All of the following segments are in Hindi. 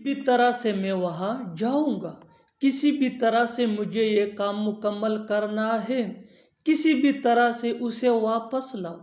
भी तरह से मैं वहां जाऊंगा। किसी भी तरह से मुझे ये काम मुकम्मल करना है। किसी भी तरह से उसे वापस लाओ।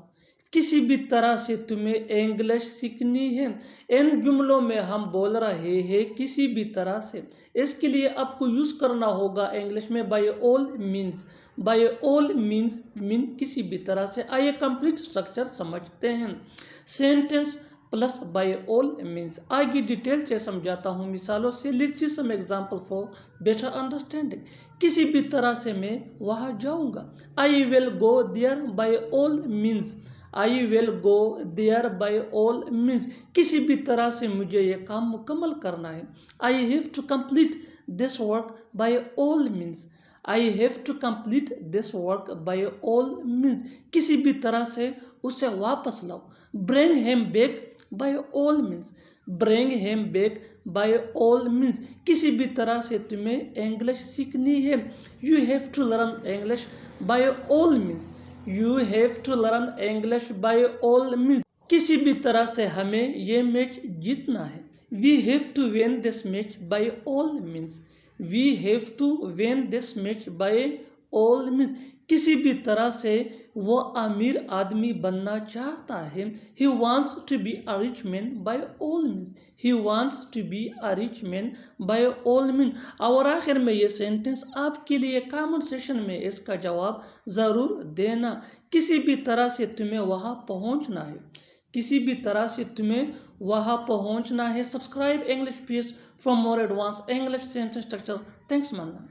किसी भी तरह से तुम्हें इंग्लिश सीखनी है। इन जुमलों में हम बोल रहे हैं किसी भी तरह से। इसके लिए आपको यूज करना होगा इंग्लिश में by all means. By all means mean किसी भी तरह से। आइए कंप्लीट स्ट्रक्चर समझते हैं। Sentence plus by all means. आगे डिटेल से समझाता हूँ मिसालों से। Let's see some example for better understanding. किसी भी तरह से मैं वहां जाऊंगा। I will go there by all means. I will go there by all means. किसी भी तरह से मुझे यह काम मुकम्मल करना है। I have to complete this work by all means. I have to complete this work by all means. किसी भी तरह से उसे वापस लाओ। Bring him back by all means. Bring him back by all means. किसी भी तरह से तुम्हें इंग्लिश सीखनी है। You have to learn English by all means. You have to learn English by all means. किसी भी तरह से हमें ये मैच जीतना है। We have to win this match by all means. We have to win this match by all means. किसी भी तरह से वो अमीर आदमी बनना चाहता है। He wants to be a rich man by all means. He wants to be a rich man by all mean. और आखिर में ये सेंटेंस आपके लिए कमेंट सेशन में इसका जवाब जरूर देना। किसी भी तरह से तुम्हें वहां पहुंचना है। किसी भी तरह से तुम्हें वहां पहुंचना है। Subscribe English please for more advance English sentence structure. Thanks मानना।